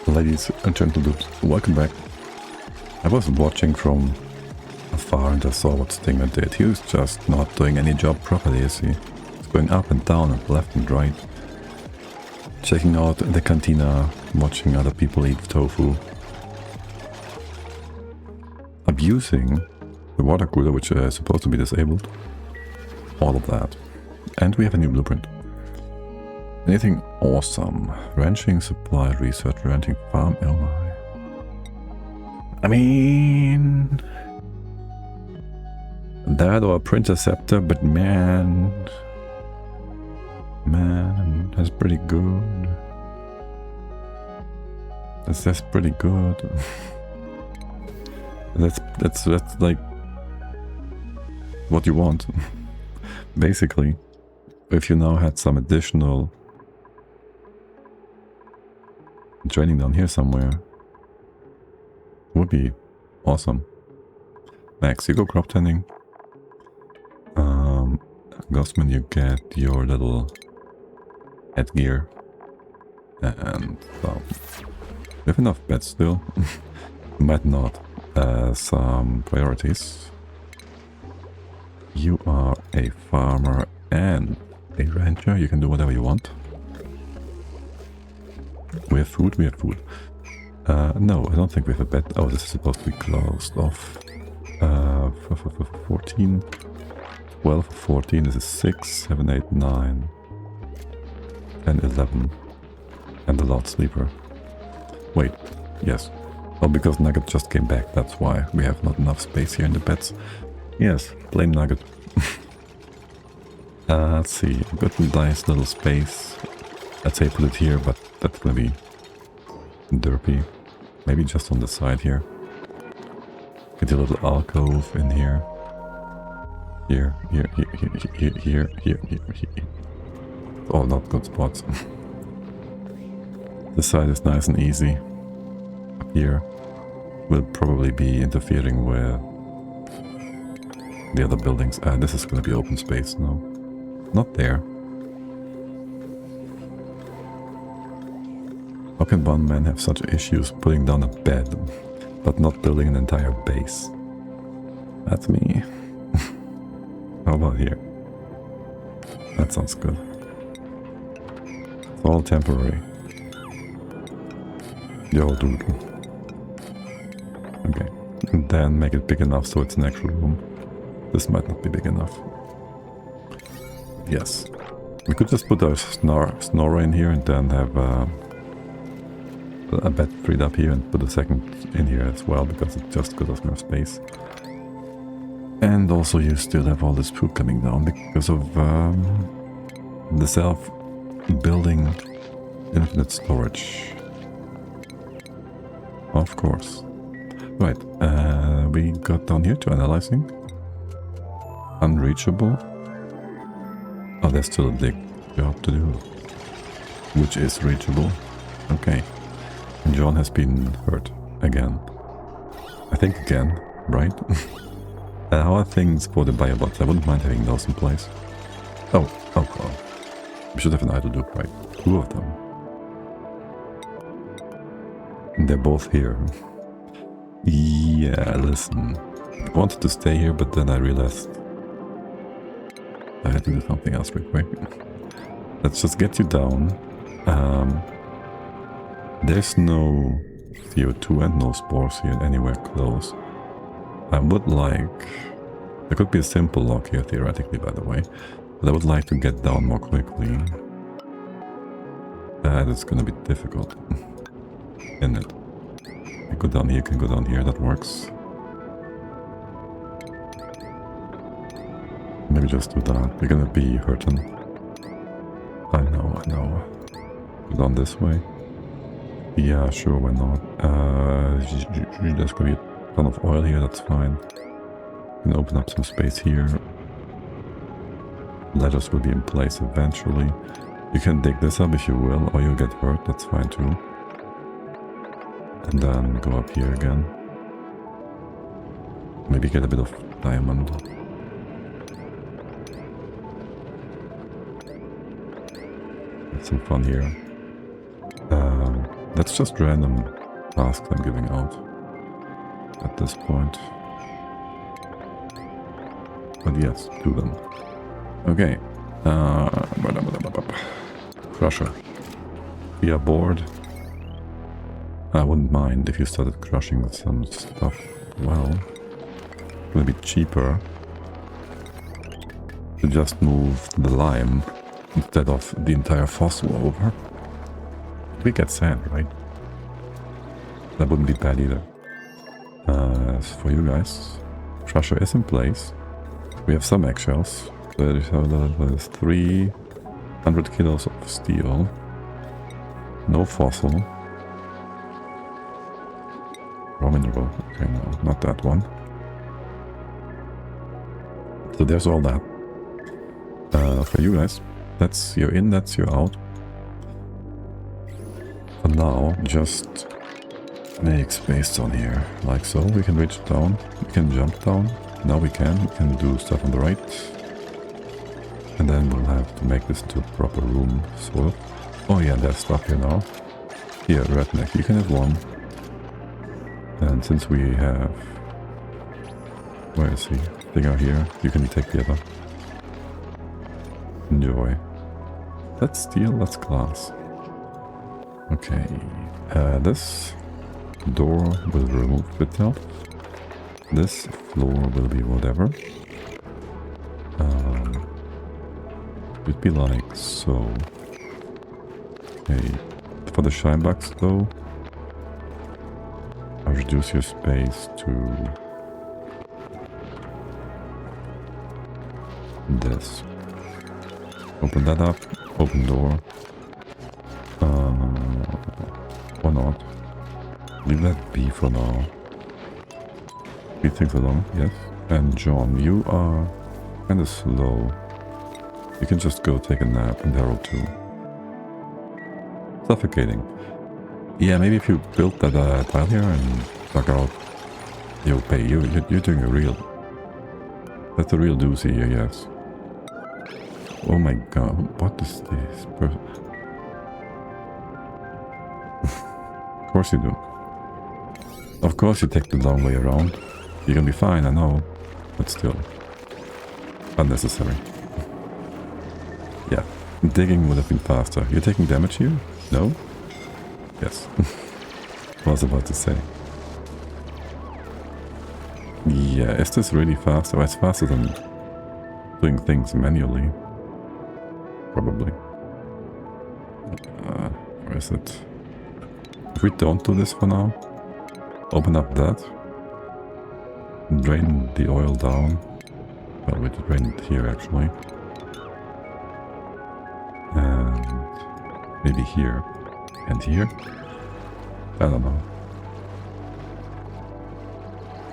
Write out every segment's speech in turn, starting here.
Ladies and gentlemen, welcome back. I was watching from afar and I saw what Stinger did. He was just not doing any job properly, is he? He's going up and down and left and right. Checking out the cantina, watching other people eat tofu. Abusing the water cooler, which is supposed to be disabled. All of that. And we have a new blueprint. Anything awesome? Ranching, supply, research, renting, farm, oh my. I mean... that or a printer scepter, but man... man, that's pretty good. That's pretty good. that's like... what you want. Basically. If you now had some additional... training down here somewhere would be awesome. Max, you go crop tending. Gosman, you get your little headgear. And we have enough beds still. Might not. Some priorities. You are a farmer and a rancher. You can do whatever you want. We have food, we have food. No, I don't think we have a bed. Oh, this is supposed to be closed off. 14. 12, 14, this is 6, 7, 8, 9. 10, 11. And the loud sleeper. Wait, yes. Oh, because Nugget just came back, that's why we have not enough space here in the beds. Yes, blame Nugget. Let's see, got a nice little space. I'd say put it here, but that's gonna be derpy. Maybe just on the side here. Get a little alcove in here. Here. All not good spots. This side is nice and easy. Up here will probably be interfering with the other buildings. This is gonna be open space now. Not there. How can one man have such issues putting down a bed, but not building an entire base? That's me. How about here? That sounds good. It's all temporary. Yo, dude. Okay. And then make it big enough so it's an actual room. This might not be big enough. Yes. We could just put a snorer in here and then have a bed freed up here and put a second in here as well, because it just gives us more space. And also you still have all this poop coming down because of the self-building infinite storage. Of course. Right, we got down here to analyzing. Unreachable. Oh, there's still a big job to do. Which is reachable. Okay. And John has been hurt again. I think again, right? How are things for the biobots? I wouldn't mind having those in place. Oh, we should have an idle dupe, right? 2 of them. And they're both here. Yeah, listen. I wanted to stay here, but then I realized I had to do something else real quick. Let's just get you down. There's no CO2 and no spores here anywhere close. I would like... there could be a simple lock here theoretically, by the way. But I would like to get down more quickly. That is gonna be difficult. Isn't it? You go down here, can go down here, that works. Maybe just do that. We're gonna be hurting. I know. Go down this way. Yeah, sure, why not? There's gonna be a ton of oil here, that's fine. We can open up some space here. Ladders will be in place eventually. You can dig this up if you will, or you'll get hurt, that's fine too. And then go up here again. Maybe get a bit of diamond. Have some fun here. That's just random tasks I'm giving out at this point. But yes, do them. Okay. Crusher. We are bored. I wouldn't mind if you started crushing some stuff. Well, it's gonna be cheaper to just move the lime instead of the entire fossil over. We get sand, right? That wouldn't be bad either. As for you guys, crusher is in place. We have some eggshells. There's 300 kilos of steel. No fossil. Raw mineral. Okay, no, not that one. So there's all that. For you guys, that's your in, that's your out. For now, just make space down here, like so. We can reach down, we can jump down. Now we can do stuff on the right. And then we'll have to make this into a proper room, sort of. Oh yeah, there's stuff here now. Here, redneck, you can have one. And since we have... Where is he? Thing out here, you can take the other. Enjoy. That's steel, that's glass. Okay. This door will remove itself. This floor will be whatever. It'd be like so. Okay. For the shine box though, I'll reduce your space to this. Open that up. Open door. Or not. Leave that be for now. Speed things along, yes. And John, you are kind of slow. You can just go take a nap, and Harold too. Suffocating. Yeah, maybe if you built that tile here and dug out, you'll pay. You're doing a real... That's a real doozy here, yes. Oh my god, what is this? Of course you do. Of course you take the long way around. You're gonna be fine, I know. But still. Unnecessary. Yeah. Digging would have been faster. You're taking damage here? No? Yes. I was about to say. Yeah, is this really faster? Well, it's faster than doing things manually. Probably. Where is it? If we don't do this for now, open up that, drain the oil down. Well, we drain it here actually. And maybe here. And here? I don't know.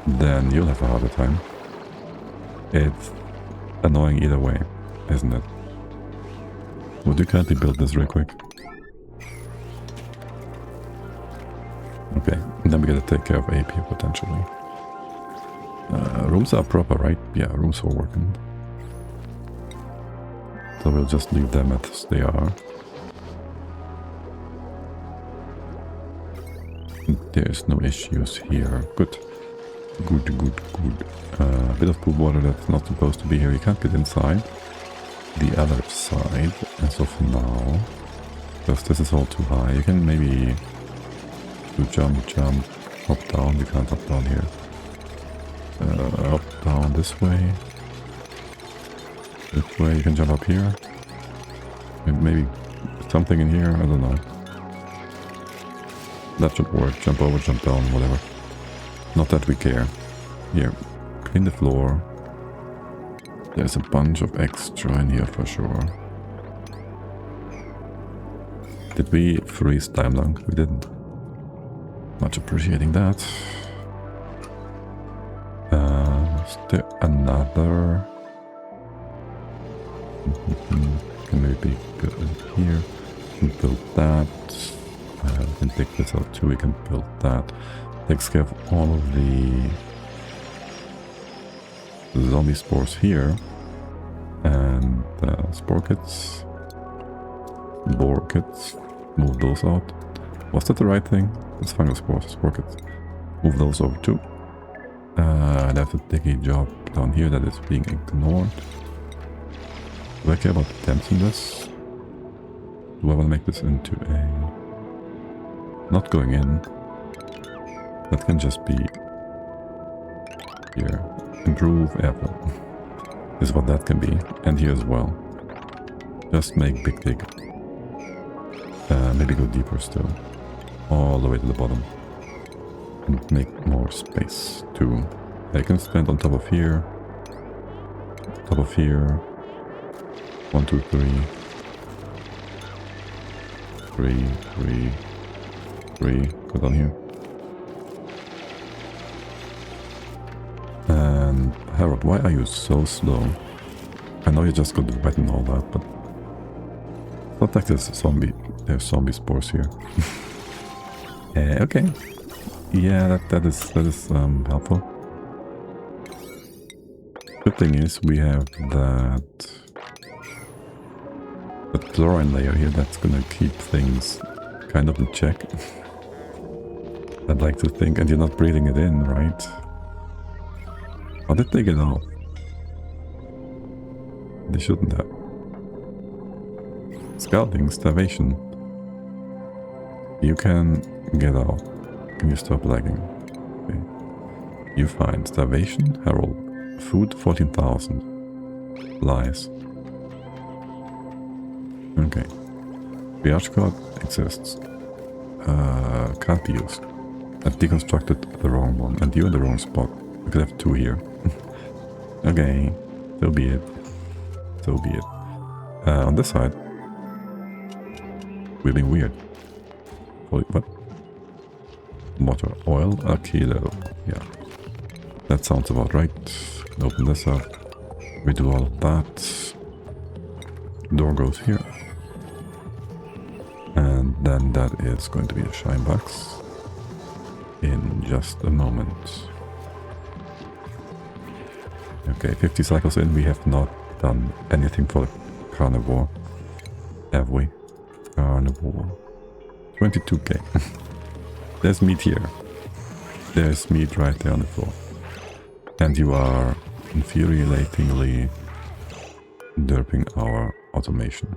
Then you'll have a harder time. It's annoying either way, isn't it? Would you kindly build this real quick? Okay, and then we gotta take care of AP potentially. Rooms are proper, right? Yeah, rooms are working. So we'll just leave them as they are. There's no issues here. Good. Good, good, good. A bit of pool water that's not supposed to be here. You can't get inside the other side as of now. Because this is all too high. You can maybe do jump, hop down. You can't hop down here. Up, down this way. This way. You can jump up here. Maybe something in here. I don't know. That should work. Jump over, jump down, whatever. Not that we care. Here, clean the floor. There's a bunch of extra in here for sure. Did we freeze time long? We didn't. Much appreciating that. Is there another? Can maybe build it here. We can build that. We can take this out too. We can build that. Takes care of all of the zombie spores here. And spore kits. Boar kits. Move those out. Was that the right thing? It's fungal spores. Work it. Move those over too. I have a diggy job down here that is being ignored. Do I care about the temps in this? Do I want to make this into a... Not going in. That can just be... Here. Improve airflow. Is what that can be. And here as well. Just make big dig. Maybe go deeper still. All the way to the bottom. And make more space too. I can stand on top of here. Top of here. 1, 2, 3. 3, 3, 3. Go down here. And Harold, why are you so slow? I know you just got the wet and all that, but it's not like there's zombie spores here. Okay. Yeah, that is helpful. Good thing is we have that chlorine layer here that's gonna keep things kind of in check. I'd like to think, and you're not breathing it in, right? How did they get out? They shouldn't have. Scalding, starvation. You can get out. Can you stop lagging? Okay. You find starvation, Harold. Food 14,000. Lies. Okay. Triage card exists. Can't be used. I deconstructed the wrong one, and you're in the wrong spot. We could have 2 here. Okay. So be it. So be it. On this side. We're being weird. What? Water, oil, a kilo. Yeah. That sounds about right. Open this up. We do all of that. Door goes here. And then that is going to be a shine box. In just a moment. Okay, 50 cycles in, we have not done anything for the carnivore. Have we? Carnivore. 22k. There's meat here. There's meat right there on the floor. And you are infuriatingly derping our automation.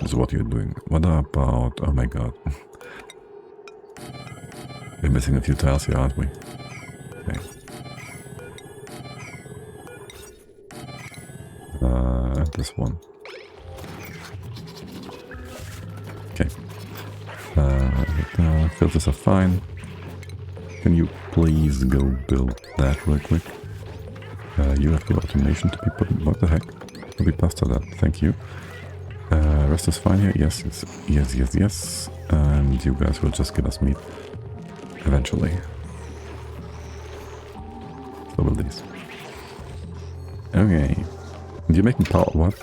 This is what you're doing. What about... Oh my god. We're missing a few tiles here, aren't we? Okay. This one. Okay. Filters are fine. Can you please go build that real quick? You have the automation to be put in. What the heck? Will be past that. Thank you. Rest is fine here. Yes, yes. And you guys will just give us meat eventually. So will these. Okay. And you're making power. What?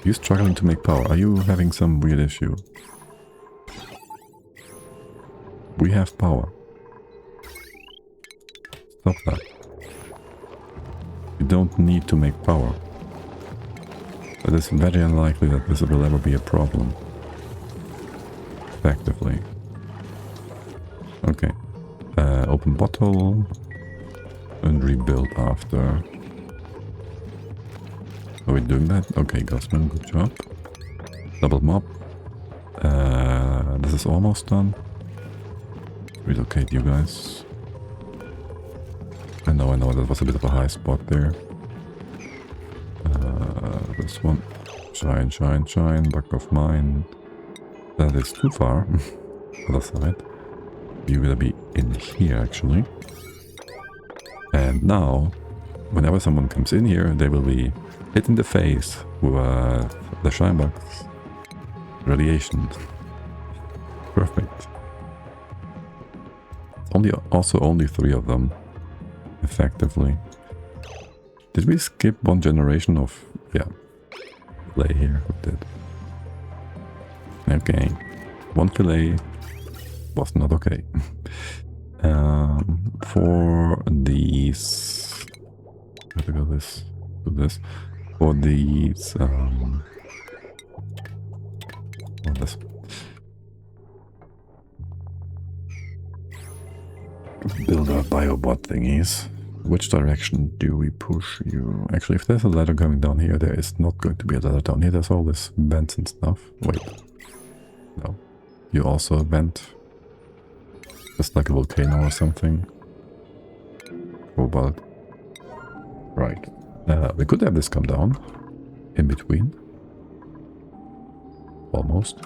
You're struggling to make power. Are you having some weird issue? We have power. Stop that. You don't need to make power. It is very unlikely that this will ever be a problem. Effectively. Okay. Open bottle. And rebuild after. Are we doing that? Okay, Gosman, good job. Double mop. This is almost done. Relocate you guys. I know, that was a bit of a high spot there. This one. Shine, back of mine. That is too far. Other side. You're gonna be in here, actually. And now, whenever someone comes in here, they will be hit in the face with the shine box. Radiation. Perfect. Only 3 of them, effectively. Did we skip one generation of... Yeah. Fillet here. We did. Okay. One fillet was not okay. For these... I have to go do this. For these... this. build our biobot thingies. Which direction do we push you? Actually, if there's a ladder coming down here, there is not going to be a ladder down here. There's all this vents and stuff. Wait. No. You also a vent. Just like a volcano or something. Cobalt. Right. We could have this come down. In between. Almost.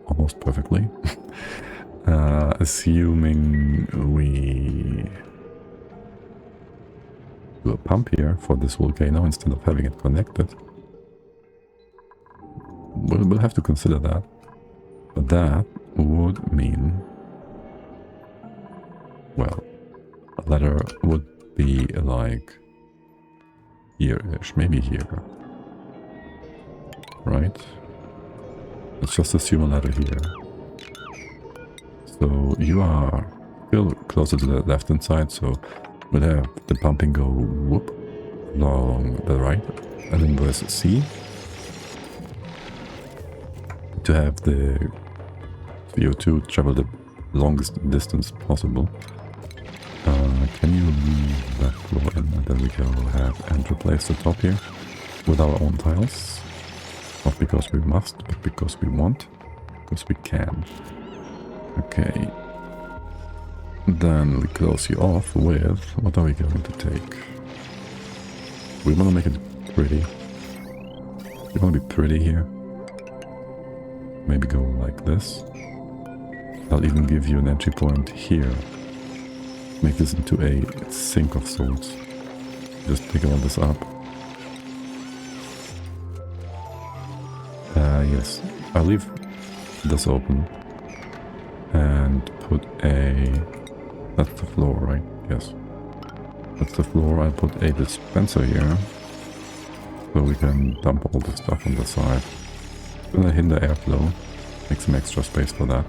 Almost perfectly. Assuming we do a pump here for this volcano instead of having it connected. We'll have to consider that. But that would mean, well, a ladder would be like here-ish, maybe here. Right? Let's just assume a ladder here. So you are still closer to the left-hand side, so we'll have the pumping go whoop along the right, and then press C to have the CO2 travel the longest distance possible. Can you leave that floor in, and then we go have and replace the top here with our own tiles? Not because we must, but because we want, because we can. Okay. Then we close you off with, what are we going to take? We want to make it pretty. We want to be pretty here. Maybe go like this. I'll even give you an entry point here. Make this into a sink of sorts. Just pick all this up. Yes, I'll leave this open. And put a... That's the floor, right? Yes. That's the floor. I'll put a dispenser here. So we can dump all the stuff on the side. Gonna hinder airflow. Make some extra space for that.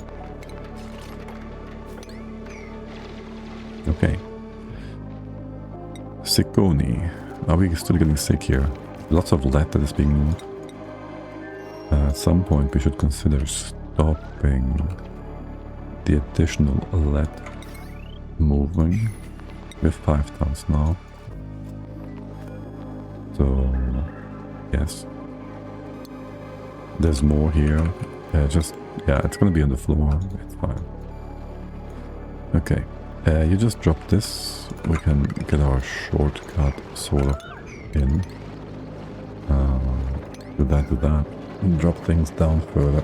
Okay. Sicconi. Are we still getting sick here? Lots of lead that is being moved. At some point we should consider stopping the additional lead moving. We have 5 tons now. So, yes. There's more here. Yeah, it's gonna be on the floor. It's fine. Okay. You just drop this. We can get our shortcut sort of in. Do that. And drop things down further.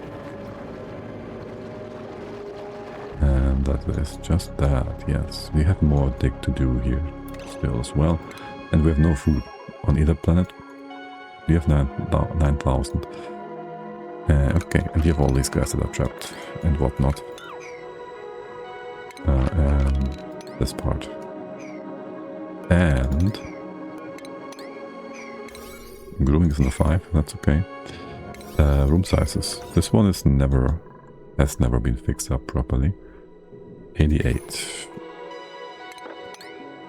And that is just that, yes. We have more dig to do here still as well. And we have no food on either planet. We have 9,000. Okay, and you have all these guys that are trapped and whatnot. And this part. And grooming is in the 5, that's okay. Room sizes. This one has never been fixed up properly. 88.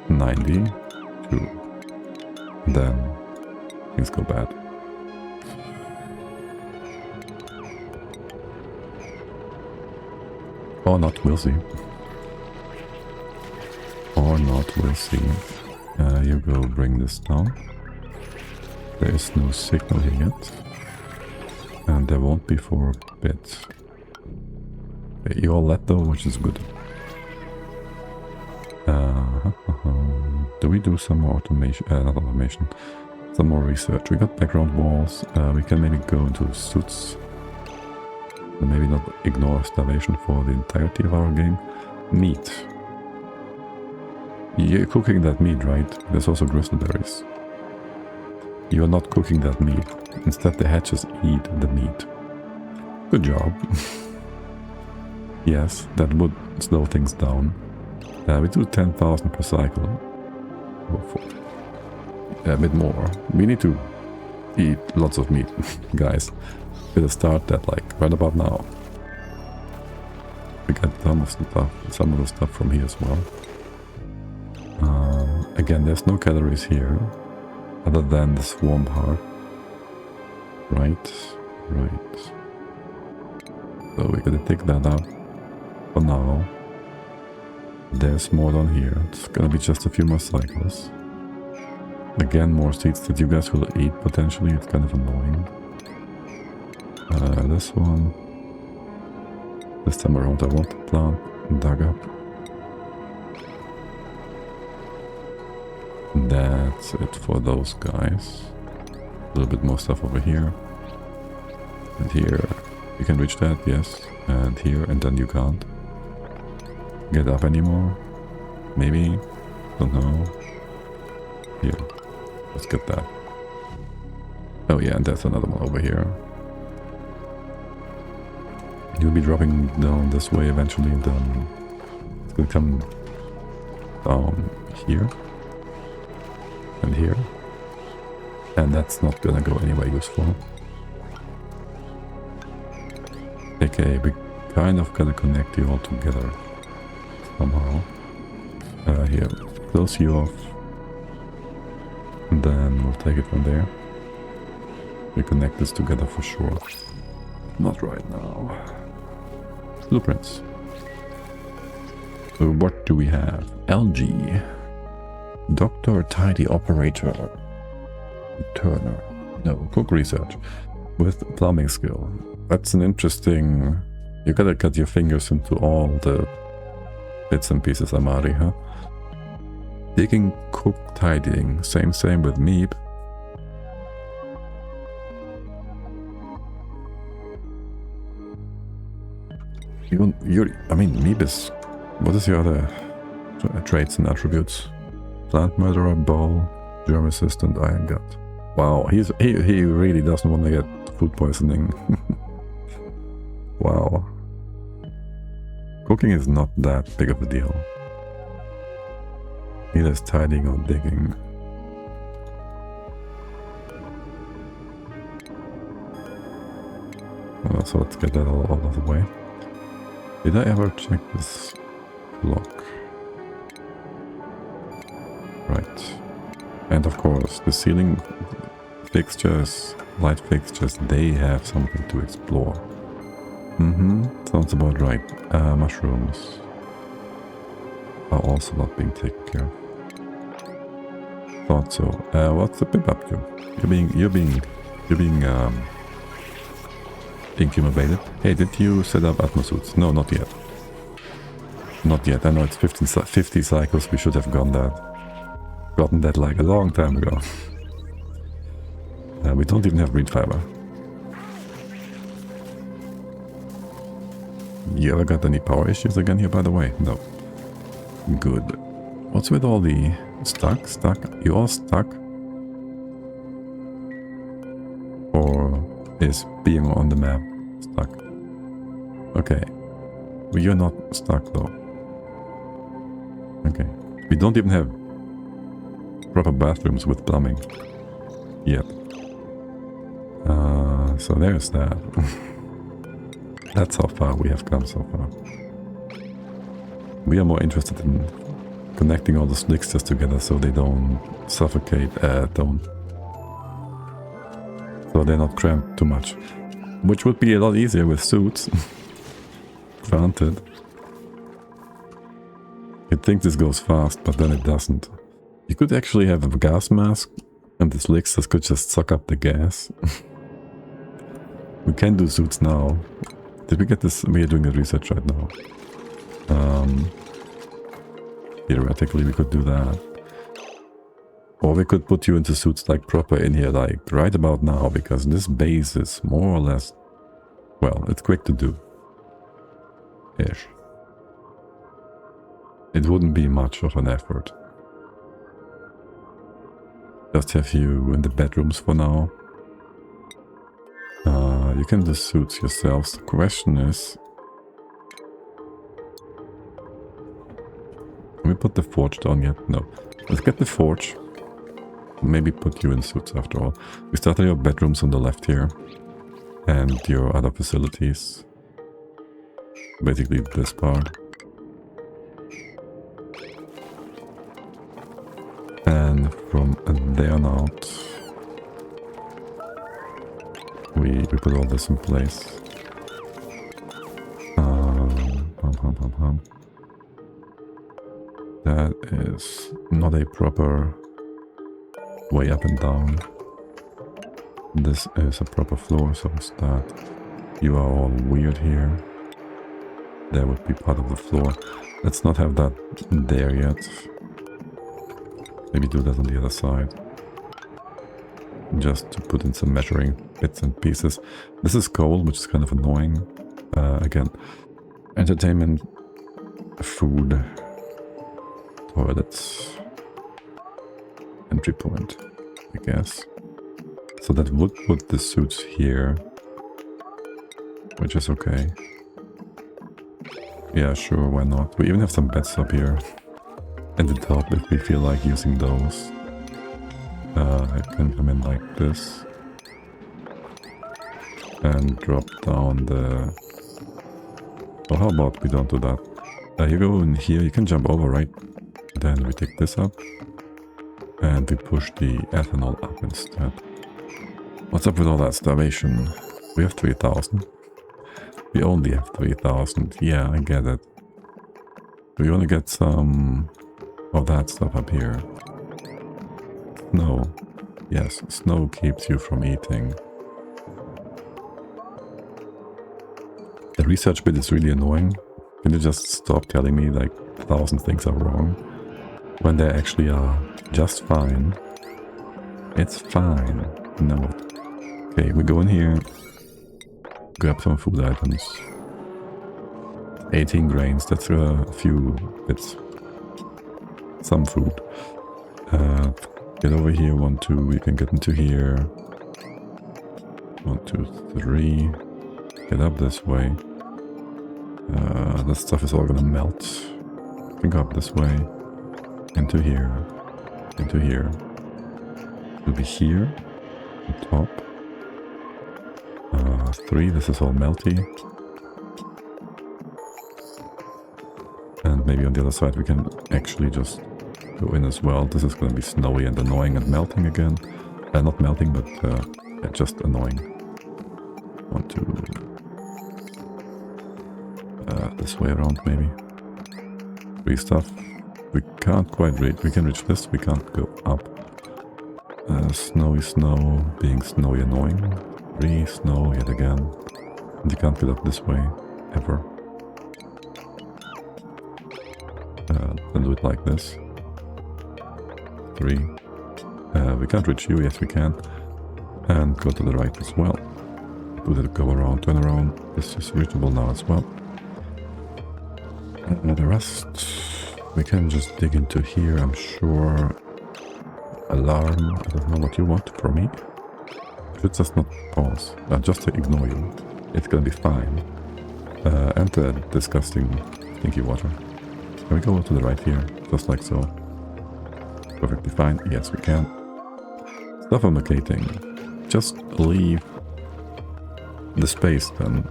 92. Then things go bad. Or not, we'll see. Or not, we'll see. You go bring this down. There is no signal here yet. And there won't be for a bit. You all let though, which is good. Do we do some more automation? Not automation. Some more research. We got background walls. We can maybe go into suits. And maybe not ignore starvation for the entirety of our game. Meat. You're cooking that meat, right? There's also gristleberries. You're not cooking that meat. Instead, the hatches eat the meat. Good job. Yes, that would slow things down. We do 10,000 per cycle. A bit more. We need to eat lots of meat, guys. We'll start that like right about now. We got some of the stuff from here as well. Again, there's no calories here, other than the swarm heart. Right. So we're gonna take that out for now. There's more down here. It's gonna be just a few more cycles. Again, more seeds that you guys will eat potentially. It's kind of annoying. This one. This time around I want the plant dug up. That's it for those guys. A little bit more stuff over here. And here. You can reach that, yes. And here, and then you can't get up anymore. Maybe. Don't know. Here. Let's get that. Oh yeah, and there's another one over here. You'll be dropping down this way eventually, and then it's gonna come down here. And here. And that's not gonna go anywhere useful. Okay, we kind of gotta connect you all together somehow. Here, close you off. And then we'll take it from there. We connect this together for sure. Not right now. Blueprints. So what do we have? LG. Doctor Tidy Operator. Turner. No, cook research. With plumbing skill. That's an interesting... You gotta cut your fingers into all the bits and pieces, Amari, huh? Digging, cook, tidying. Same with Meep. I mean, Meep is... What is your other traits and attributes? Plant murderer, bowl, germ resistant, iron gut. Wow, he really doesn't want to get food poisoning. Wow. Cooking is not that big of a deal. Neither is tidying or digging. So let's get that all out of the way. Did I ever check this block? Right. And of course, the ceiling fixtures, light fixtures, they have something to explore. Sounds about right. Mushrooms are also not being taken care of. Thought so. What's the pimp up to? You're being incubated. Hey, did you set up atmosuits? No, not yet. Not yet. I know it's 50 cycles. We should have gotten that like a long time ago. We don't even have breed fiber. You ever got any power issues again here, by the way? No. Good. What's with all the stuck? You all stuck? Or is being on the map stuck? Okay. Well, you're not stuck though. Okay. We don't even have proper bathrooms with plumbing yet. So there's that. That's how far we have come so far. We are more interested in connecting all the slicksters together so they don't suffocate, so they're not cramped too much. Which would be a lot easier with suits. Granted. You'd think this goes fast, but then it doesn't. You could actually have a gas mask, and the slicksters could just suck up the gas. We can do suits now. Did we get this? We are doing the research right now. Theoretically, we could do that. Or we could put you into suits like proper in here, like right about now, because this base is more or less... Well, it's quick to do. Ish. It wouldn't be much of an effort. Just have you in the bedrooms for now. You can do suits yourselves. The question is... Can we put the forge down yet? No. Let's get the forge. Maybe put you in suits after all. We started your bedrooms on the left here. And your other facilities. Basically this part. And from there on out, we put all this in place. That is not a proper way up and down. This is a proper floor, so it's that you are all weird here. There would be part of the floor. Let's not have that there yet. Maybe do that on the other side. Just to put in some measuring bits and pieces. This is cold, which is kind of annoying. Again, entertainment, food, toilets, entry point, I guess. So that would put the suits here, which is okay. Yeah, sure, why not? We even have some beds up here at the top if we feel like using those. It can come in like this and drop down the... Well, how about we don't do that? You go in here, you can jump over, right? Then we take this up and we push the ethanol up instead. What's up with all that starvation? We have 3,000. We only have 3,000. Yeah, I get it. We want to get some of that stuff up here. Snow. Yes, snow keeps you from eating. The research bit is really annoying. Can you just stop telling me like 1,000 things are wrong when they actually are just fine? It's fine. No. Okay, we go in here, grab some food items. 18 grains, that's a few bits. Some food. Get over here, 1, 2, we can get into here. 1, 2, 3. Get up this way. This stuff is all gonna melt. We can go up this way. Into here. Into here. It'll be here. On top. 3, this is all melty. And maybe on the other side we can actually just go in as well. This is going to be snowy and annoying and melting again. Not melting, but yeah, just annoying. 1, 2. This way around maybe. 3 stuff. We can't quite reach. We can reach this. We can't go up. Snowy snow, being snowy annoying. 3 snow yet again. And you can't get up this way ever. Then do it like this. 3. We can't reach you. Yes, we can. And go to the right as well. Do that, go around, turn around. This is reachable now as well. The rest we can just dig into here, I'm sure. Alarm. I don't know what you want from me. Should just not pause. Just to ignore you. It's gonna be fine. And the disgusting stinky water. Can we go to the right here? Just like so. Perfectly fine. Yes, we can. Suffocating. Just leave the space then.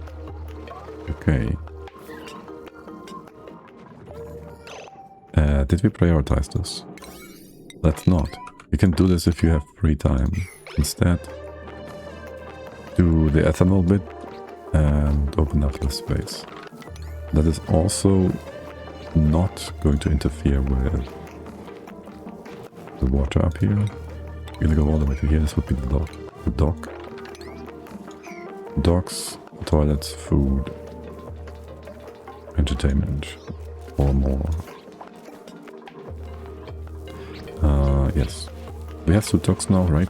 Okay. Did we prioritize this? Let's not. You can do this if you have free time. Instead, do the ethanol bit and open up the space. That is also not going to interfere with the water up here. We're gonna go all the way to here. This would be the dock. Docks, toilets, food, entertainment, or more. Yes. We have 2 docks now, right?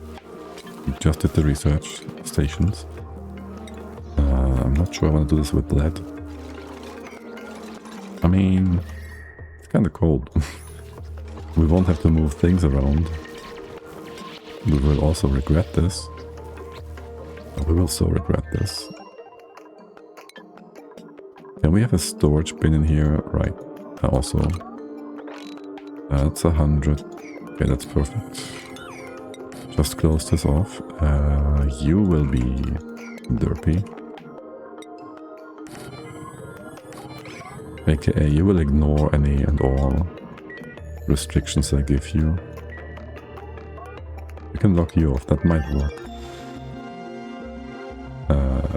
We just did the research stations. I'm not sure I want to do this with lead. I mean, it's kind of cold. We won't have to move things around. We will also regret this. We will so regret this. Can we have a storage bin in here? Right. Also. That's 100. Okay, that's perfect. Just close this off. You will be derpy. AKA, you will ignore any and all restrictions I give you. We can lock you off, that might work.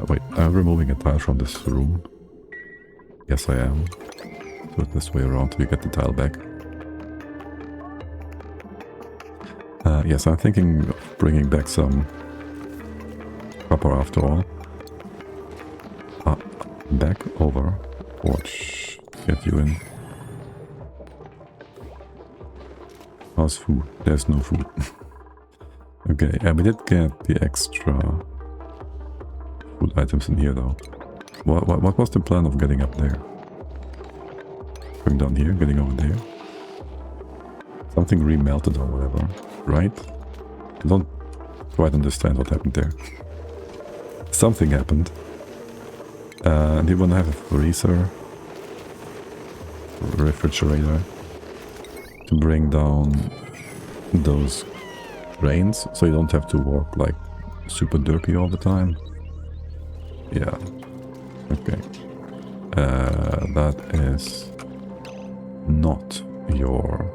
Wait, I'm removing a tile from this room. Yes, I am. Do it this way around till you get the tile back. Yes, I'm thinking of bringing back some copper after all. Back over. Watch. Get you in. How's food? There's no food. Okay, we did get the extra food items in here though. What was the plan of getting up there? Going down here, getting over there? Something remelted or whatever, right? I don't quite understand what happened there. Something happened. And you want to have a freezer, refrigerator, to bring down those grains, so you don't have to walk like super dirty all the time. Yeah. Okay. That is not your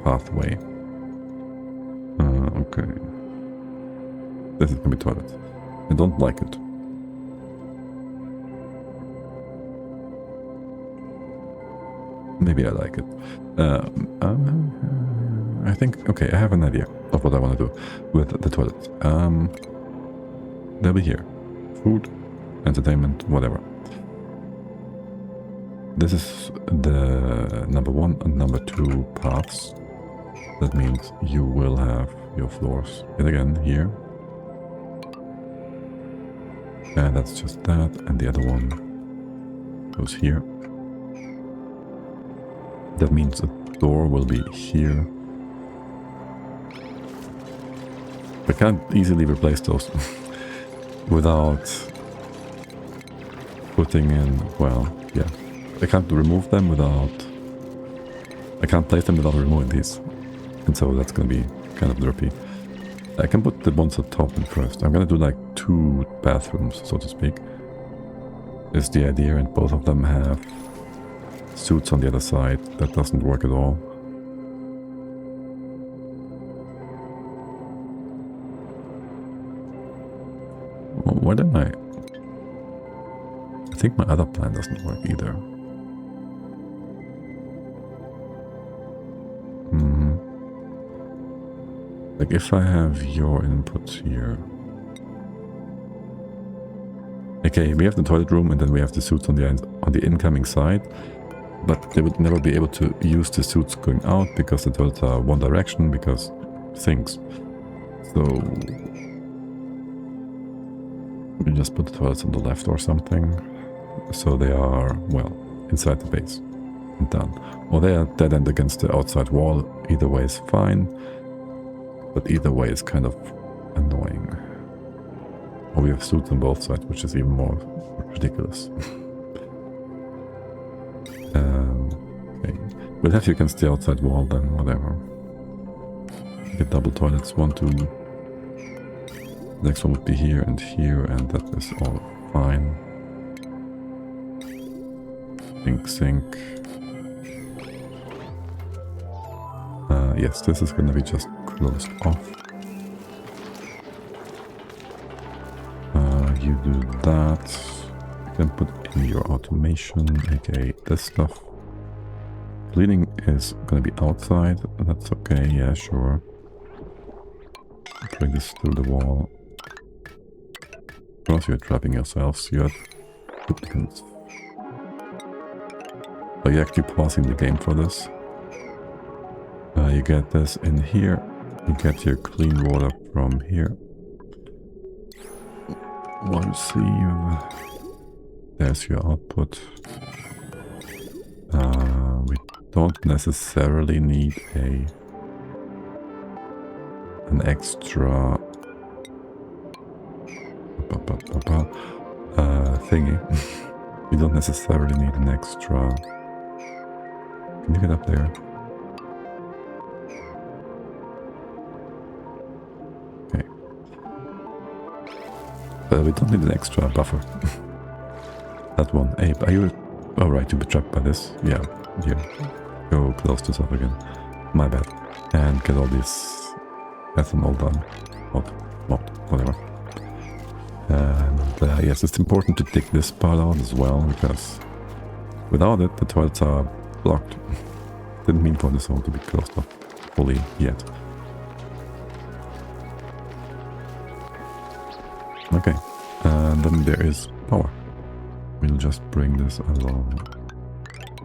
pathway. Okay. This is gonna be toilet. I don't like it. Maybe I like it. I think, okay, I have an idea of what I want to do with the toilet. They'll be here. Food, entertainment, whatever. This is the number 1 and number 2 paths. That means you will have your floors yet again here. And that's just that, and the other one goes here. That means the door will be here. I can't easily replace those without putting in, well, yeah. I can't remove them without... I can't place them without removing these. And so that's gonna be kind of derpy. I can put the ones at top in first. I'm gonna do like 2 bathrooms, so to speak. Is the idea, and both of them have suits on the other side. That doesn't work at all. Why didn't I think my other plan doesn't work either. Like if I have your inputs here. Okay, we have the toilet room and then we have the suits on the incoming side. But they would never be able to use the suits going out because the toilets are one direction, because things. So we just put the toilets on the left or something. So they are, well, inside the base and done. Or they are dead end against the outside wall. Either way is fine. But either way is kind of annoying. Or we have suits on both sides, which is even more ridiculous. Okay. Well, if you can stay outside wall, then whatever. Get double toilets, 1, 2. Next one would be here, and that is all fine. Sink. Yes, this is gonna be just closed off. You do that. You can put in your automation, aka this stuff. Cleaning is gonna be outside. That's okay, yeah, sure. Bring this through the wall. Of course, you're trapping yourselves. You're duplicants. Are you actually pausing the game for this? You get this in here. You get your clean water from here. One sleeve. There's your output. We don't necessarily need an extra thingy. We don't necessarily need an extra. Can you get up there? Okay. We don't need an extra buffer. That one. Hey, are you... Oh, right, you'll be trapped by this. Yeah, here. Go close this up again. My bad. And get all this ethanol done. Whatever. And yes, it's important to take this part out as well, because without it, the toilets are blocked. Didn't mean for the zone to be closed off fully yet. Okay, and then there is power. We'll just bring this along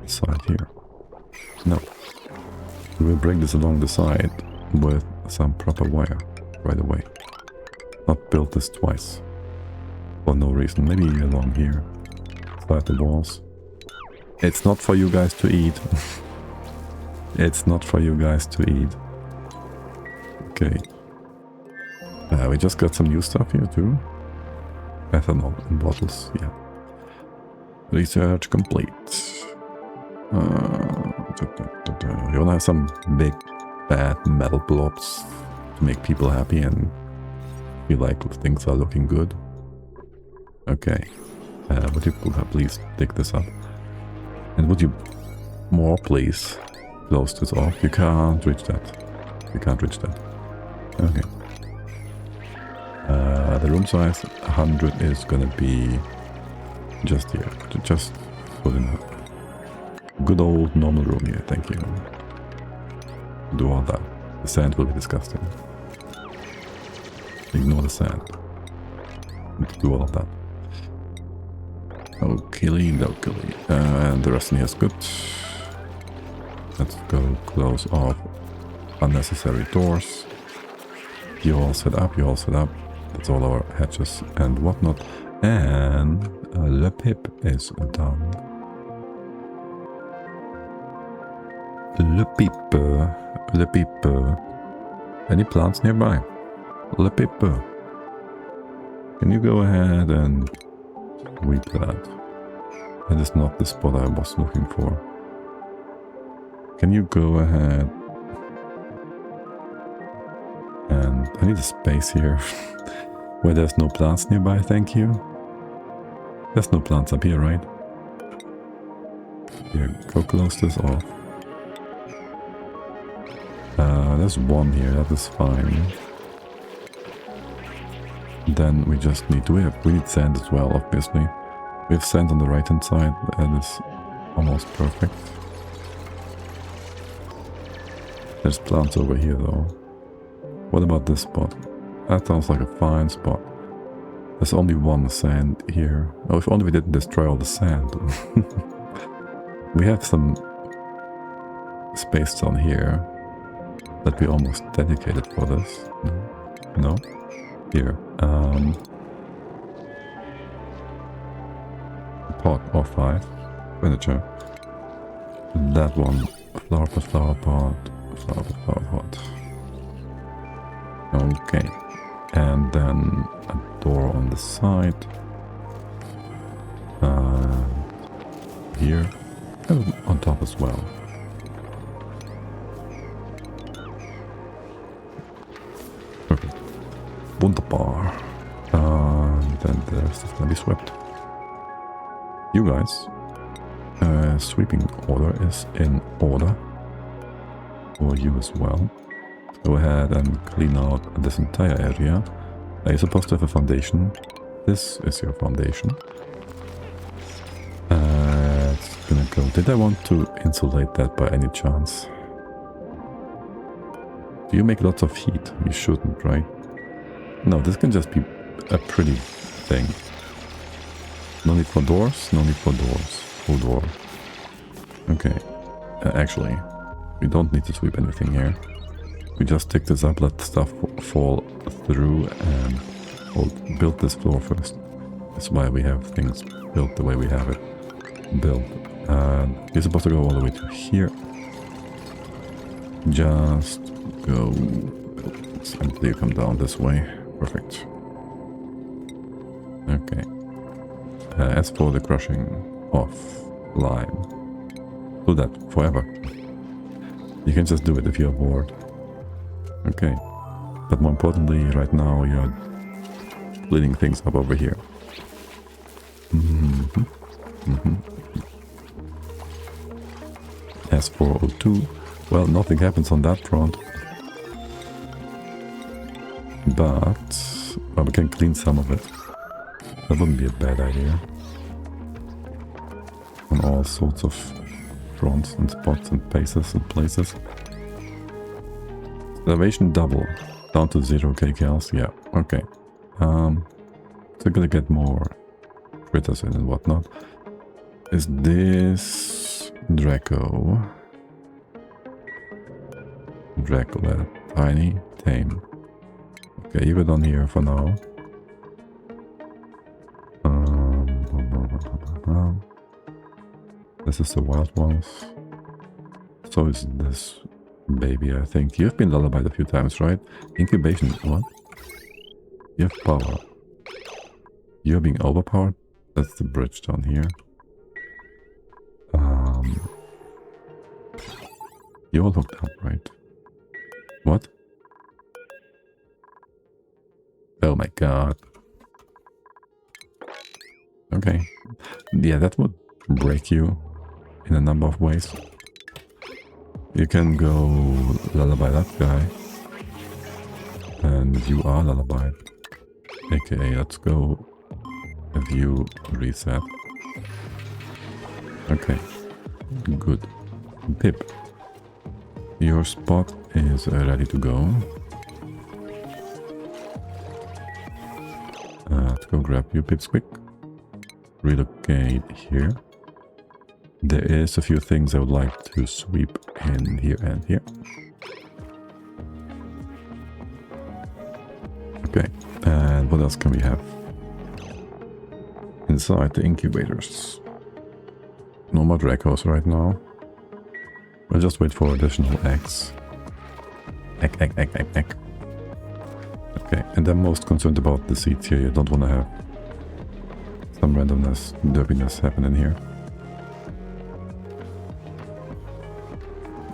the side here. No. We will bring this along the side with some proper wire right away. Not build this twice. For no reason. Maybe along here. Slide the walls. It's not for you guys to eat. It's not for you guys to eat. Okay. We just got some new stuff here too. Ethanol in bottles, yeah. Research complete. You wanna have some big bad metal blobs to make people happy and feel like things are looking good? Okay. Would you please dig this up? And would you more please close this off? You can't reach that. You can't reach that. Okay. The room size 100 is gonna be just here. Just good enough. Good old normal room here, thank you. Do all that. The sand will be disgusting. Ignore the sand. Do all of that. Okay, and the rest in here is good. Let's go close off unnecessary doors. You all set up, you all set up. That's all our hatches and whatnot. And Le Pip is done. Le Pip. Le Pip. Any plants nearby? Le Pip. Can you go ahead and weed that? That is not the spot I was looking for. Can you go ahead? And I need a space here where there's no plants nearby, thank you. There's no plants up here, right? Here, go close this off. There's one here, that is fine. Then we just need to, we need sand as well, obviously. We have sand on the right hand side, that is almost perfect. There's plants over here though. What about this spot? That sounds like a fine spot. There's only one sand here. Oh, if only we didn't destroy all the sand. We have some space down here that we almost dedicated for this. No? Here. Pot or 5. Furniture. That one. Flower pot, flower pot. Flower pot, flower pot. Okay. And then a door on the side. Here. And on top as well. Perfect. Wunderbar. Then the rest is gonna be swept. You guys. Sweeping order is in order. For you as well. Go ahead and clean out this entire area. You're supposed to have a foundation. This is your foundation. It's gonna go. Did I want to insulate that by any chance? Do you make lots of heat? You shouldn't, right? No, this can just be a pretty thing. No need for doors? No need for doors. Full door. Okay. Actually, we don't need to sweep anything here. We just take this up, let stuff fall through, and we'll build this floor first. That's why we have things built the way we have it built. You're supposed to go all the way to here. Just go until you come down this way. Perfect. Okay. As for the crushing off line, do that forever. You can just do it if you're bored. Okay. But more importantly, right now you're cleaning things up over here. As for O2, well, nothing happens on that front. But well, we can clean some of it. That wouldn't be a bad idea. On all sorts of restaurants and spots and places and places. Elevation double. Down to 0 kcals. Yeah, okay. So gonna get more critters in and whatnot. Is this Draco? Dracula. Tiny. Tame. Okay, you go down here for now. This is the wild ones. So is this baby, I think. You've been lullabied a few times, right? Incubation. What? You have power. You're being overpowered? That's the bridge down here. You all hooked up, right? What? Oh my god. Okay. Yeah, that would break you in a number of ways. You can go lullaby that guy. And you are lullabied. AKA, let's go view reset. Okay. Good. Pip. Your spot is ready to go. Let's go grab you, Pips, quick. Relocate here. There is a few things I would like to sweep in here and here. Okay, and what else can we have? Inside the incubators. No more Dracos right now. We'll just wait for additional eggs. Egg. Okay, and I'm most concerned about the seeds here. You don't want to have some randomness, derpiness happening here.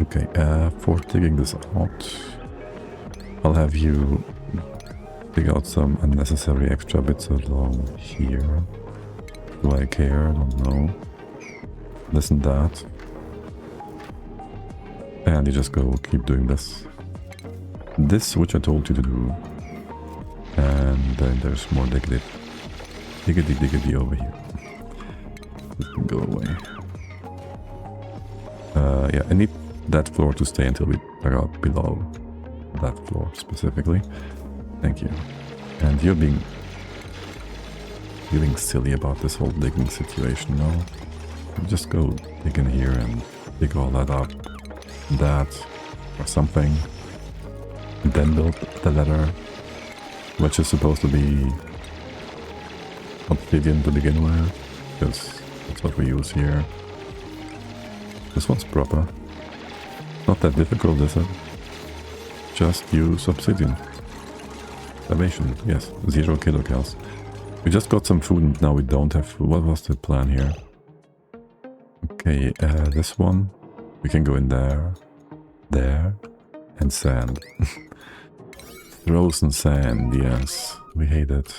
Okay, for digging this out, I'll have you dig out some unnecessary extra bits along here. Do I care? I don't know. This and that. And you just go keep doing this. This, which I told you to do. And then there's more diggity. Diggity over here. This can go away. Yeah, I need that floor to stay until we dug out below that floor specifically. Thank you. And you're being silly about this whole digging situation, no? Just go dig in here and dig all that up. That or something. And then build the ladder, which is supposed to be obsidian to begin with, because that's what we use here. This one's proper. Not that difficult, is it? Just use obsidian. Salvation, yes, 0 kilocals. We just got some food and now we don't have food. What was the plan here? Okay, this one. We can go in there, and sand. Frozen sand, yes. We hate it.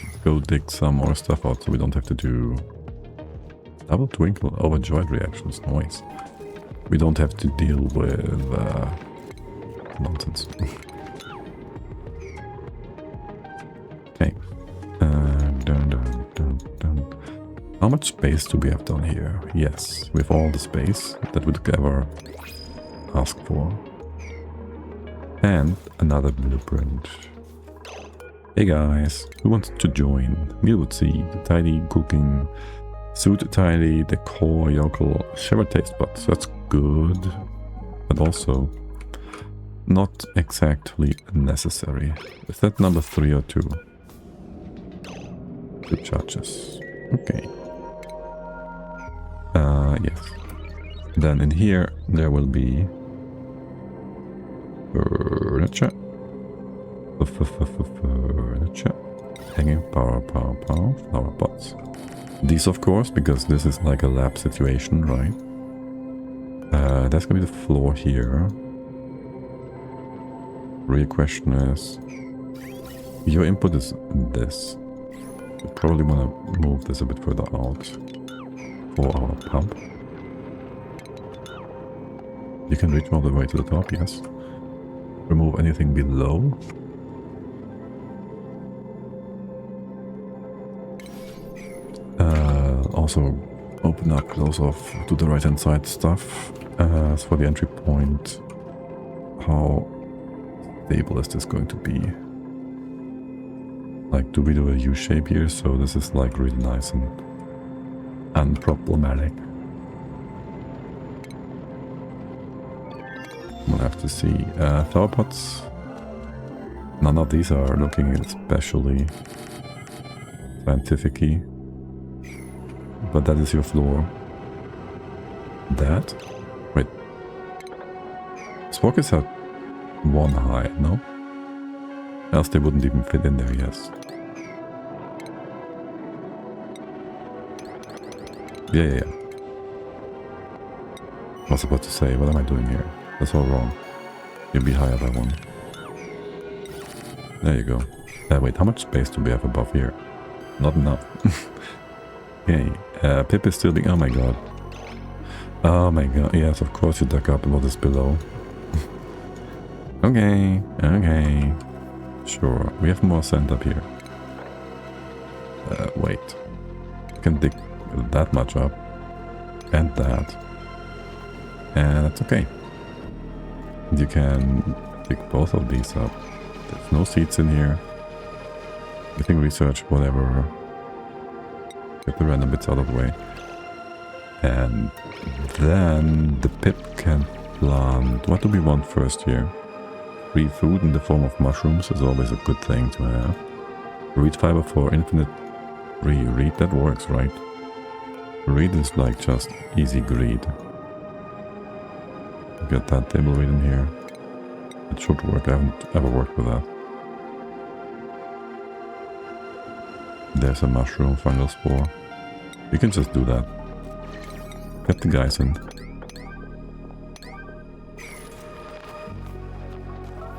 Let's go dig some more stuff out so we don't have to do double twinkle, overjoyed reactions, noise. We don't have to deal with nonsense. Okay. Dun. How much space do we have down here? Yes, we have all the space that we could ever ask for. And another blueprint. Hey guys, who wants to join? Mealwood Seed, Tidy Cooking, Suit Tidy, Decor, Yokel, Share Taste Buds. That's good, but also not exactly necessary. Is that number 3 or 2? 2 charges. Okay. Yes. Then in here there will be furniture. Furniture. Hanging power, flower pots. These, of course, because this is like a lab situation, right? That's gonna be the floor here. Real question is, your input is this. We probably want to move this a bit further out for our pump. You can reach all the way to the top, yes. Remove anything below. Also open up, close off, do the right hand side stuff. As for the entry point, how stable is this going to be? Like, do we do a U shape here? So this is like really nice and unproblematic. We'll have to see. Flower pots. None of these are looking especially scientific-y. But that is your floor. That? Wait. Sparkers had one high, no? Else they wouldn't even fit in there, yes. Yeah. I was about to say, what am I doing here? That's all wrong. You'll be higher by one. There you go. Wait, how much space do we have above here? Not enough. Okay. Pip is still being... Oh my god. Oh my god. Yes, of course you dug up what is below. Okay. Sure. We have more sand up here. Wait. You can dig that much up. And that. And that's okay. You can dig both of these up. There's no seeds in here. You can research whatever. Get the random bits out of the way. And then the pip can plant... What do we want first here? Free food in the form of mushrooms is always a good thing to have. Reed fiber for infinite reed, that works, right? Reed is like just easy greed. Get that table reed in here. It should work, I haven't ever worked with that. There's a mushroom fungal spore. You can just do that. Get the guys in.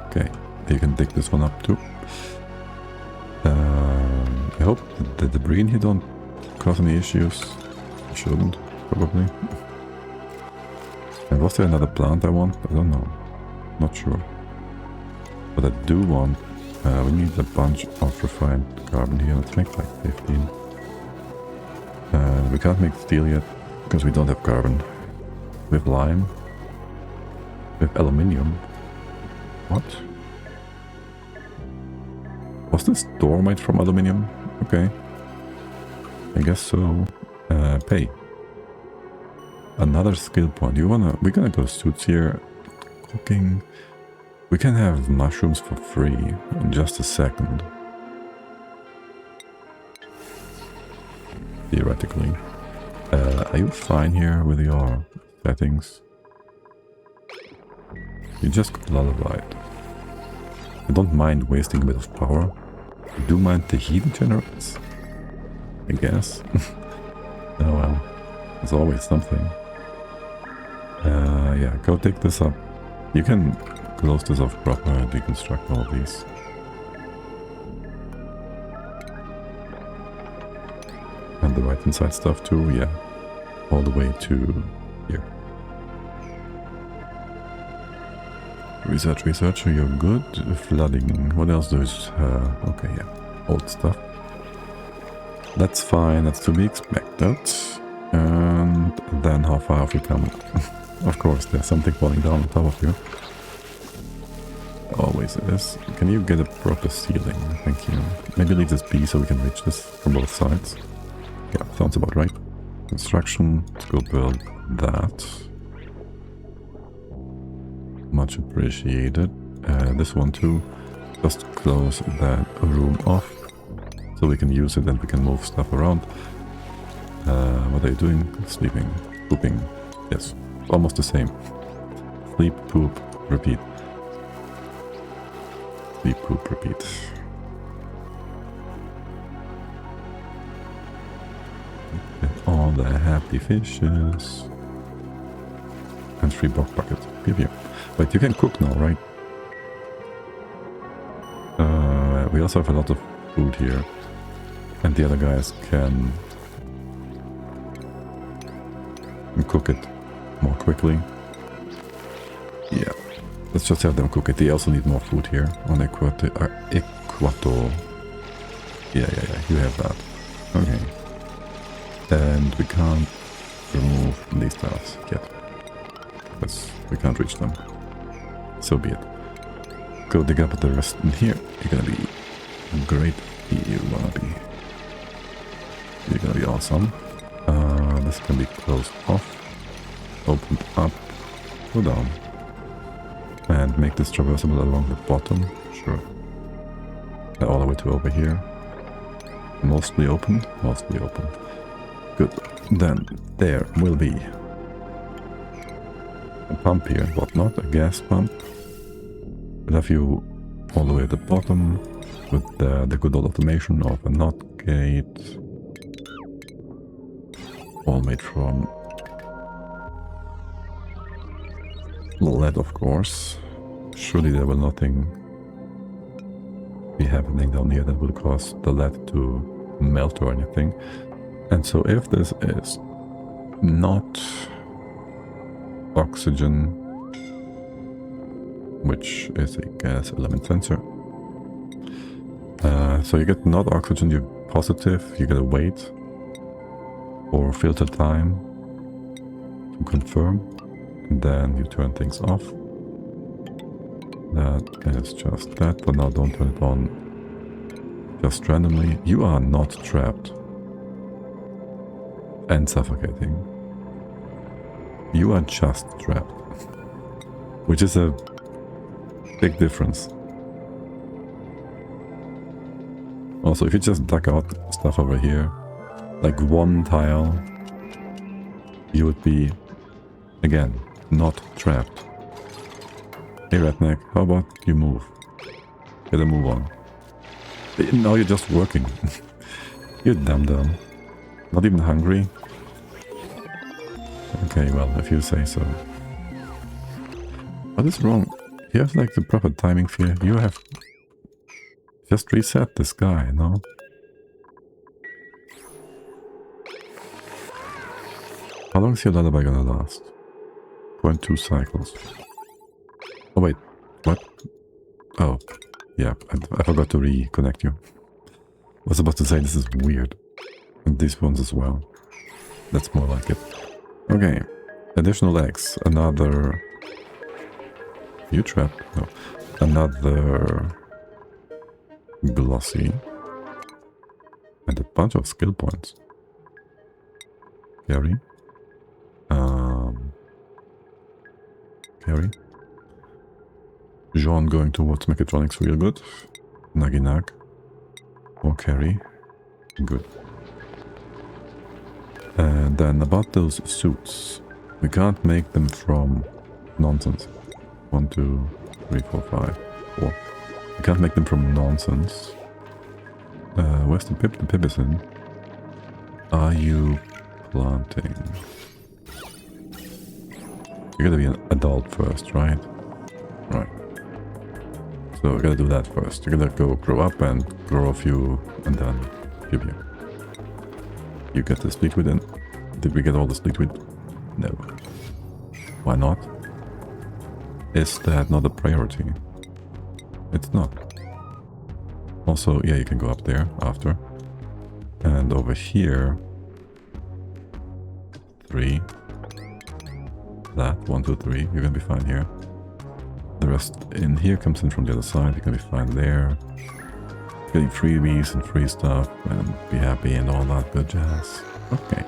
Okay, you can dig this one up too. I hope the debris in here don't cause any issues. It shouldn't, probably. And was there another plant I want? I don't know. Not sure. But I do want... we need a bunch of refined carbon here. Let's make like 15. We can't make steel yet because we don't have carbon. We have lime. We have aluminium. What? Was this door made from aluminium? Okay. I guess so. Pay. Another skill point. We're gonna go suits here. Cooking. We can have mushrooms for free in just a second. Theoretically. Are you fine here with your settings? You just got lullabied. I don't mind wasting a bit of power. I do mind the heat it generates. I guess. Oh well. There's always something. Yeah, go take this up. You can close this off proper and deconstruct all of these. And the right hand side stuff too, yeah. All the way to here. Research, you're good. Flooding, what else does... okay, yeah, old stuff. That's fine, that's to be expected. And then how far have we come? Of course, there's something falling down on top of you. Always is. Can you get a proper ceiling? Thank you. Maybe leave this be so we can reach this from both sides. Yeah, sounds about right. Construction, let's go build that. Much appreciated. This one too. Just close that room off so we can use it and we can move stuff around. What are you doing? Sleeping. Pooping. Yes. Almost the same. Sleep, poop, repeat. Sleep, poop, repeat. Get all the happy fishes. And 3 box buckets. Here. Wait, you can cook now, right? We also have a lot of food here. And the other guys can cook it more quickly. Yeah. Let's just have them cook it. They also need more food here on Equator. Yeah, you have that. Okay. And we can't these tiles yet. Because we can't reach them. So be it. Go dig up the rest in here. You're gonna be great. You're gonna be awesome. This can be closed off. Opened up. Go down. And make this traversable along the bottom. Sure. All the way to over here. Mostly open. Mostly open. Good. Then there will be a pump here, whatnot, a gas pump. We'll have you all the way at the bottom with the good old automation of a NOT gate. All made from lead, of course. Surely there will nothing be happening down here that will cause the lead to melt or anything. And so if this is not oxygen, which is a gas element sensor, so you get not oxygen, you're positive, you gotta wait for filter time to confirm, and then you turn things off. That is just that, but now don't turn it on just randomly. You are not trapped and suffocating. You are just trapped, which is a big difference. Also, if you just dug out stuff over here, like one tile, you would be, again, not trapped. Hey redneck, how about you move? Get a move on. Now you're just working. You're dumb. Not even hungry. Okay, well, if you say so. What is wrong? You have like the proper timing here. You have just reset this guy, no? How long is your lullaby gonna last? 0.2 cycles. Oh wait, what? Oh, yeah, I forgot to reconnect you. I was about to say this is weird. And these ones as well. That's more like it. Okay, additional eggs, another... You trapped? No. Another... glossy. And a bunch of skill points. Carry. Carry. Jean going towards mechatronics real good. Naginag. Or carry. Good. And then about those suits. We can't make them from nonsense. 1, 2, 3, 4, 5, 4. We can't make them from nonsense. Where's the pip? The pip is in. Are you planting? You gotta be an adult first, right? Right. So we gotta do that first. You gotta go grow up and grow a few, and then give you. You get the split within. Did we get all the split with? No. Why not? Is that not a priority? It's not. Also, yeah, you can go up there after. And over here... 3. That, 1, 2, 3. You're gonna be fine here. The rest in here comes in from the other side. You're gonna be fine there. Getting freebies and free stuff and be happy and all that good jazz. Okay.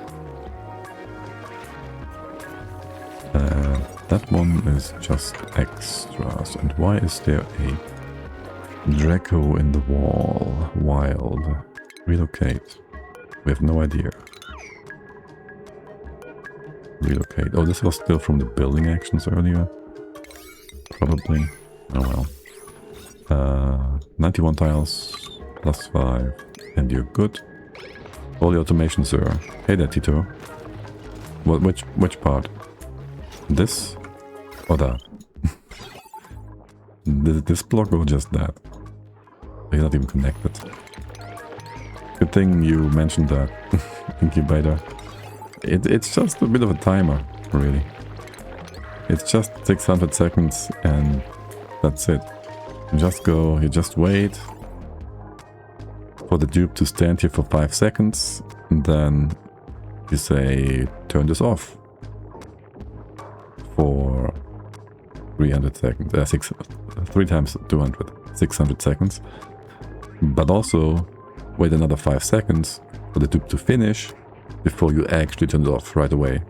That one is just extras. And why is there a Draco in the wall? Wild. Relocate. We have no idea. Relocate. Oh, this was still from the building actions earlier. Probably. Oh well. 91 tiles. Plus 5. And you're good. All the automation, sir. Hey there, Tito. Which part? This? Or that? This block or just that? They're not even connected. Good thing you mentioned that incubator. It's just a bit of a timer, really. It's just 600 seconds and that's it. You just go, you just wait for the dupe to stand here for 5 seconds and then you say turn this off for 300 seconds, 3 times 200, 600 seconds. But also wait another 5 seconds for the tube to finish before you actually turn it off right away.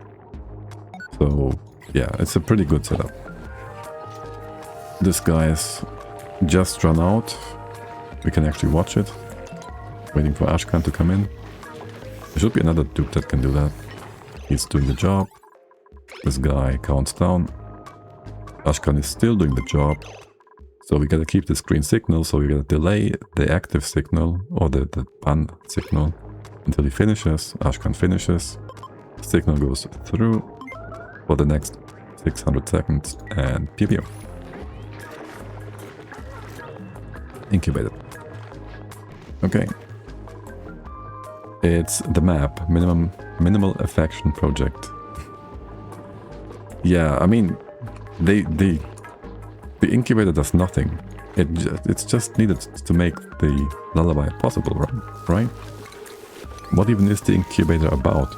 So yeah, it's a pretty good setup. This guy's just run out. We can actually watch it. Waiting for Ashkan to come in. There should be another dupe that can do that. He's doing the job. This guy counts down. Ashkan is still doing the job. So we gotta keep this green signal, so we gotta delay the active signal or the pan signal until he finishes. Ashkan finishes. Signal goes through for the next 600 seconds and pew pew. Incubated. Okay. It's the map, minimal affection project. Yeah, I mean, the incubator does nothing. It's just needed to make the lullaby possible, right? What even is the incubator about?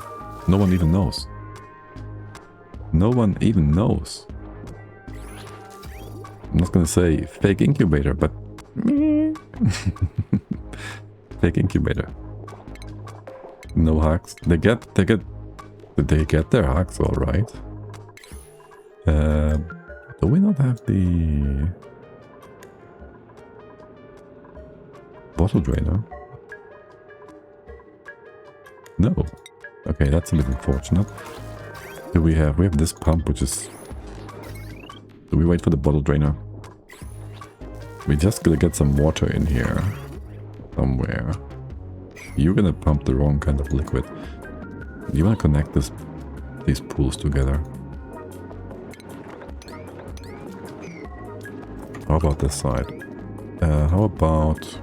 No one even knows. No one even knows. I'm not gonna say fake incubator, but fake incubator. No hugs. They get their hugs, all right. Do we not have the bottle drainer? No. Okay, that's a bit unfortunate. Do we have this pump, which is... Do we wait for the bottle drainer? We just gotta get some water in here somewhere. You're gonna pump the wrong kind of liquid. You wanna connect these pools together. How about this side? How about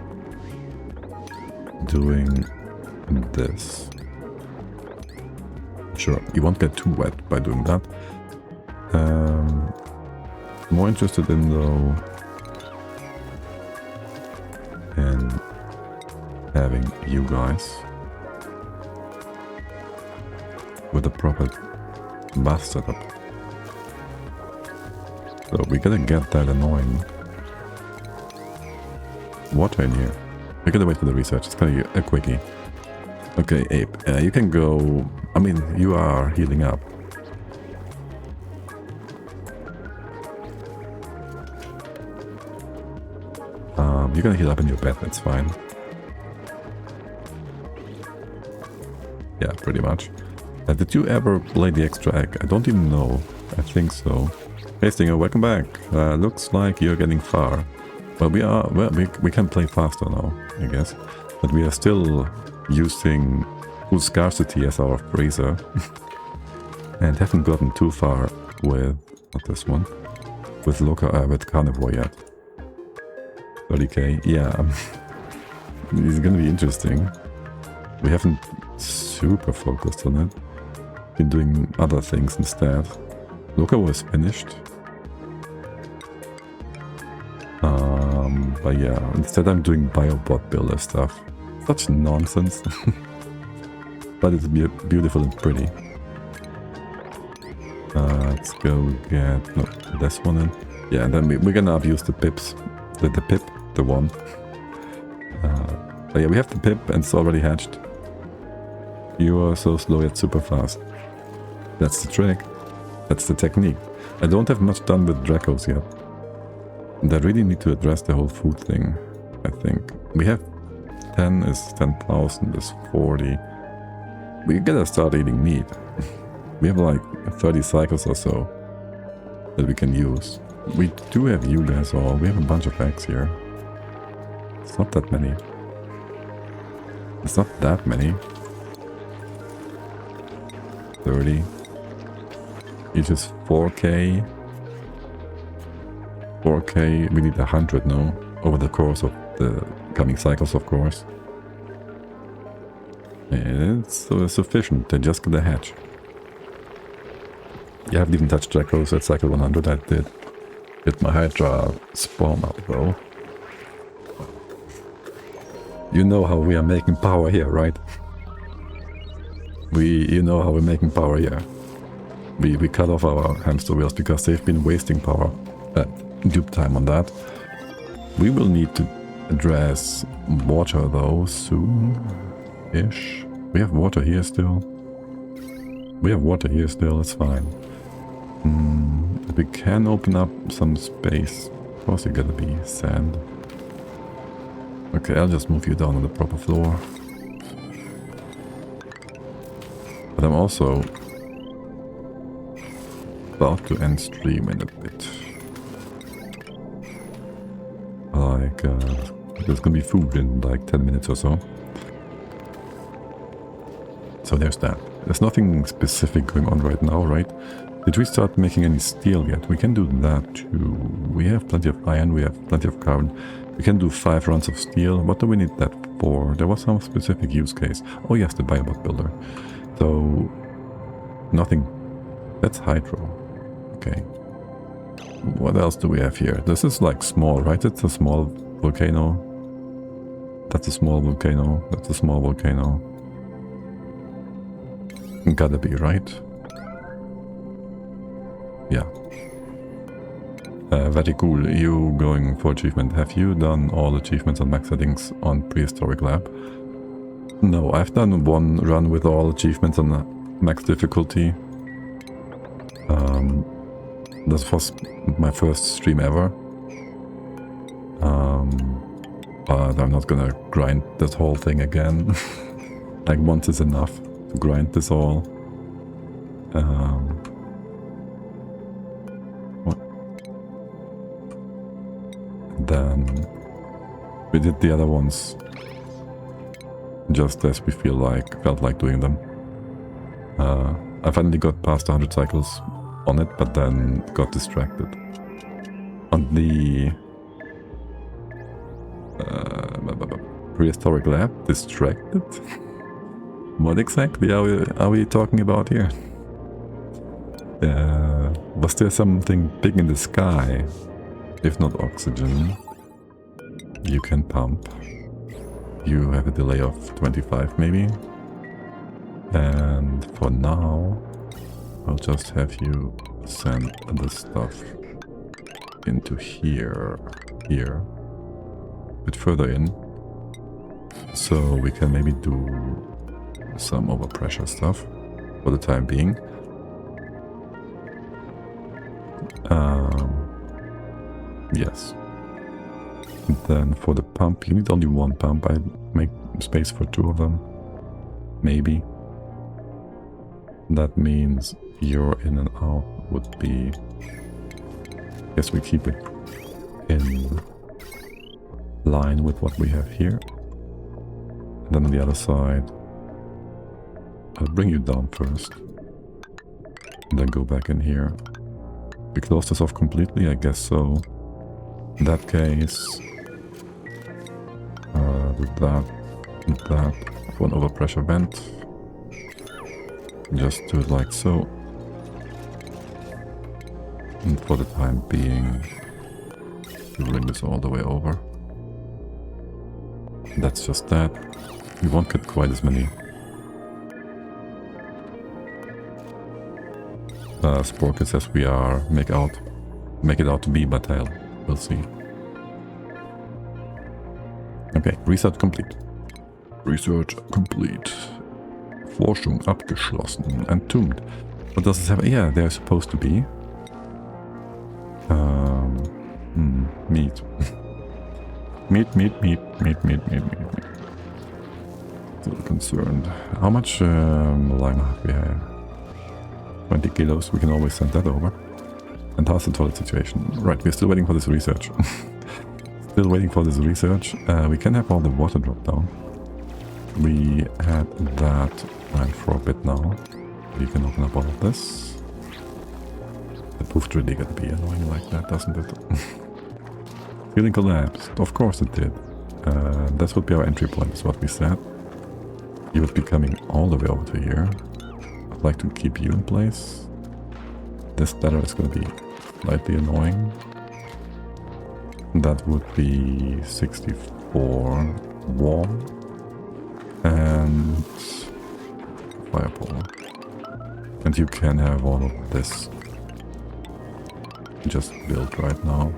doing this? Sure, you won't get too wet by doing that. More interested in though in having you guys with a proper bath setup. So we gotta get that annoying water in here. We gotta wait for the research. It's gonna be a quickie. Okay, Ape, you can go. I mean, you are healing up. You're gonna heal up in your bed, that's fine. Yeah, pretty much. Did you ever play the extra egg? I don't even know. I think so. Hey Stinger, welcome back. Looks like you're getting far. Well, we can play faster now, I guess. But we are still using full scarcity as our freezer. And haven't gotten too far with, not this one, with Carnivore yet. 30k, yeah. It's gonna be interesting. We haven't super focused on it. Been doing other things instead. Loka was finished. But yeah, instead I'm doing biobot builder stuff. Such nonsense. But it's beautiful and pretty. Let's go get this one in. Yeah, and then we're gonna abuse the pips. The pip, the one. But yeah, we have the pip and it's already hatched. You are so slow yet super fast. That's the trick. That's the technique. I don't have much done with Dracos yet. And I really need to address the whole food thing, I think. We have 10 is 10,000 is 40. We gotta start eating meat. We have like 30 cycles or so that we can use. We do have you guys all. We have a bunch of eggs here. It's not that many. It's not that many. 30. Each is 4k. 4k. We need 100 now. Over the course of the coming cycles, of course. It's sufficient. They just get a hatch. You haven't even touched Dracos at cycle 100. I did. Get my Hydra spawn up though. You know how we are making power here, right? You know how we're making power here. We cut off our hamster wheels because they've been wasting power, dupe time on that. We will need to address water though soon-ish. We have water here still. We have water here still, it's fine. We can open up some space. Of course, you gotta be sand. Okay, I'll just move you down on the proper floor. But I'm also about to end stream in a bit. Like, there's gonna be food in like 10 minutes or so. So there's that. There's nothing specific going on right now, right? Did we start making any steel yet? We can do that too. We have plenty of iron, we have plenty of carbon. We can do 5 runs of steel. What do we need that for? There was some specific use case. Oh yes, the biobot builder. So, nothing. That's hydro. Okay. What else do we have here? This is like small, right? It's a small volcano. That's a small volcano. That's a small volcano. Gotta be, right? Yeah. Very cool. You going for achievement. Have you done all achievements on max settings on prehistoric lab? No, I've done one run with all achievements on max difficulty. This was my first stream ever. But I'm not gonna grind this whole thing again. Like once is enough to grind this all. Then we did the other ones just as we felt like doing them. I finally got past 100 cycles on it, but then got distracted. On the prehistoric lab, distracted? What exactly are we talking about here? Was there something big in the sky? If not oxygen, you can pump. You have a delay of 25 maybe. And for now, I'll just have you send the stuff into here, a bit further in. So we can maybe do some overpressure stuff for the time being. Yes. And then for the pump, you need only one pump. I make space for 2 of them. Maybe. That means your in and out would be... Yes, we keep it in line with what we have here. And then on the other side, I'll bring you down first. And then go back in here. We close this off completely? I guess so. In that case, do that and that for an overpressure vent. Just do it like so. And for the time being, we bring this all the way over. That's just that. We won't get quite as many spore kits as we make it out to be, but we'll see. Okay, research complete. Research complete. Forschung abgeschlossen. Entombed. What does this have? Yeah, they're supposed to be. Meat. meat. Still concerned. How much lime have we have? 20 kilos. We can always send that over. And how's the toilet situation? Right, we're still waiting for this research. Still waiting for this research. We can have all the water drop down. We had that planned for a bit now. We can open up all of this. The poof's really gonna be annoying like that, doesn't it? Ceiling collapsed. Of course it did. That would be our entry point, is what we said. You would be coming all the way over to here. I'd like to keep you in place. This ladder is going to be slightly annoying. That would be 64 wall and fireball. And you can have all of this just built right now.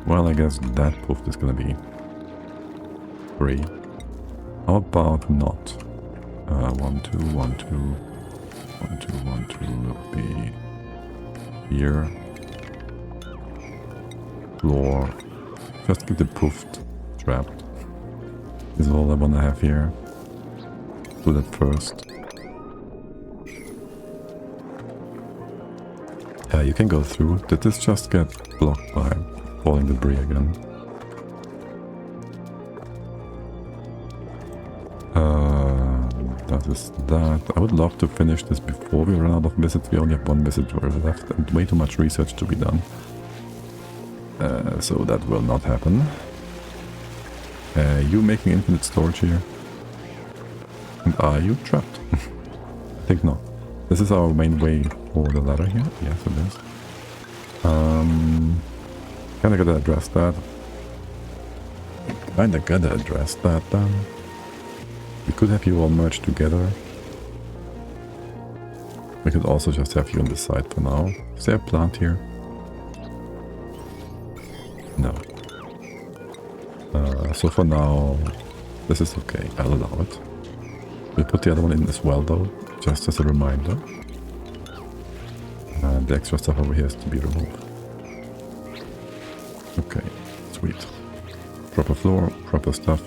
Well, I guess that proof is gonna be 3. How about not? 1, 2, 1, 2, 1, 2, 1, 2 will be here. Floor. Just keep the poofed trapped. Is all I wanna have here. Do that first. Yeah, you can go through. Did this just get blocked by falling debris again? That is that. I would love to finish this before we run out of visits. We only have 1 visitor left and way too much research to be done. So that will not happen. You making infinite storage here? And are you trapped? I think not. This is our main way for the ladder here. Yes, it is. Kinda gotta address that. We could have you all merged together. We could also just have you on the side for now. Is there a plant here? No. So for now, this is okay. I'll allow it. We'll put the other one in as well though, just as a reminder. And the extra stuff over here is to be removed. Okay, sweet. Proper floor, proper stuff.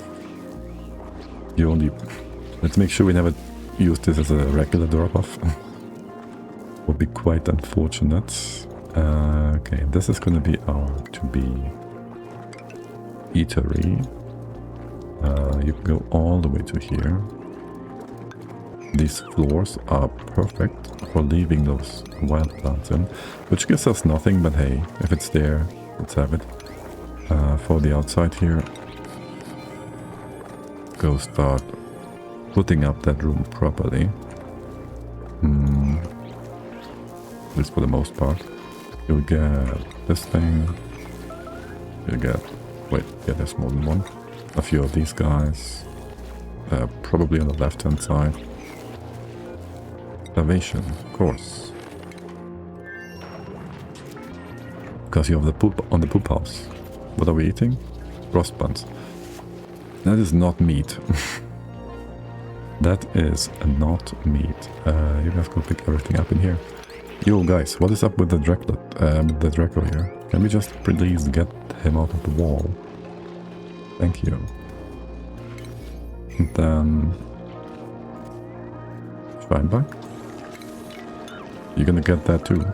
You only... Let's make sure we never use this as a regular drop-off. Would be quite unfortunate. Okay, this is gonna be our to-be eatery. You can go all the way to here. These floors are perfect for leaving those wild plants in, which gives us nothing, but hey, if it's there, let's have it. For the outside here, go start putting up that room properly. At least for the most part. You'll get this thing. You'll get... Wait, yeah, there's more than one. A few of these guys. Probably on the left-hand side. Starvation, of course. Because you have the poop on the poop house. What are we eating? Frost buns. That is not meat. That is not meat. You guys can pick everything up in here. Yo guys, what is up with the Draco here? Can we just please get him out of the wall? Thank you. And then... Schweinbach? You're gonna get that too.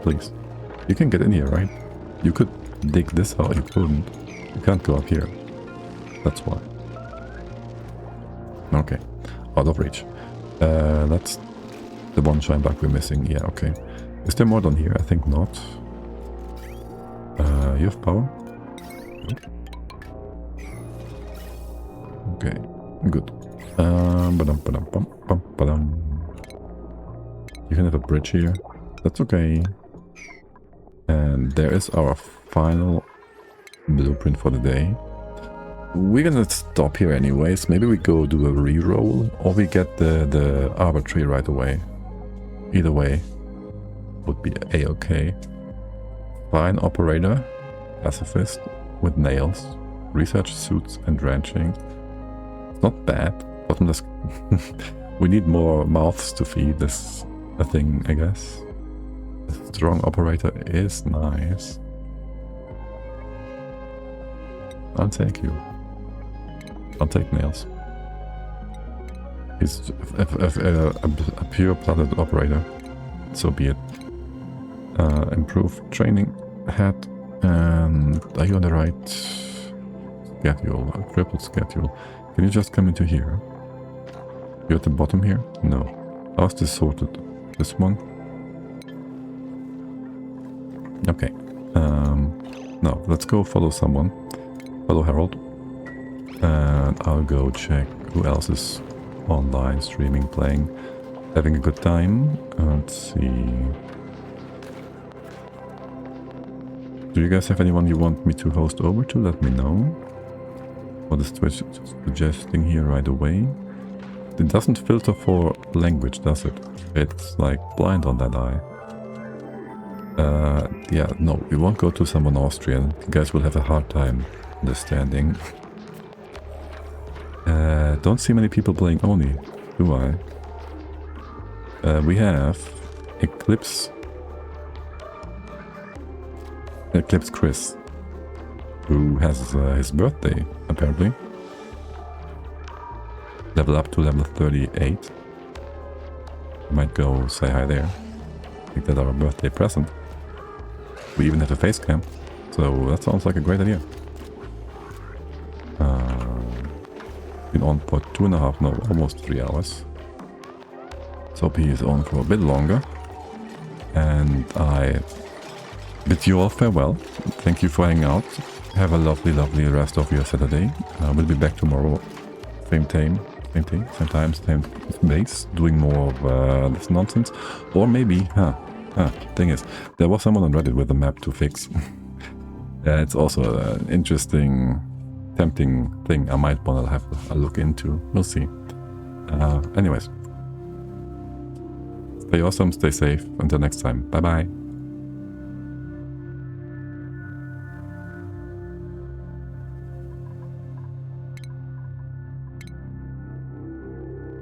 Please. You can get in here, right? You could dig this out, you couldn't. You can't go up here. That's why. Okay. Out of reach. That's the one Schweinbach we're missing. Yeah, okay. Is there more down here? I think not. You have power? Okay, good. You can have a bridge here. That's okay. And there is our final blueprint for the day. We're gonna stop here anyways. Maybe we go do a reroll, or we get the arbitrary right away. Either way would be a-okay. Fine operator, pacifist with nails, research suits and ranching. It's not bad. Bottomless. We need more mouths to feed this a thing, I guess. A strong operator is nice. I'll take you. I'll take nails. He's a pure-blooded operator. So be it. Improved training hat. And are you on the right schedule? A triple schedule. Can you just come into here? You're at the bottom here? No. How's this sorted? This one? Okay. Now, let's go follow someone. Follow Harold. And I'll go check who else is online, streaming, playing, having a good time. Let's see. Do you guys have anyone you want me to host over to? Let me know. What is Twitch suggesting here right away? It doesn't filter for language, does it? It's like blind on that eye. Yeah, no, we won't go to someone Austrian. You guys will have a hard time understanding. Don't see many people playing Oni, do I? We have Eclipse Chris, who has his birthday, apparently. Level up to level 38. Might go say hi there. Make that our birthday present. We even have a face cam, so that sounds like a great idea. Been on for 2.5, no, almost 3 hours. So he is on for a bit longer. And I bid you all farewell. Thank you for hanging out. Have a lovely, lovely rest of your Saturday. We'll be back tomorrow. Same time, same base, doing more of this nonsense. Or maybe, thing is, there was someone on Reddit with a map to fix. It's also an interesting, tempting thing I might want to have a look into. We'll see. Anyways, stay awesome, stay safe. Until next time. Bye-bye.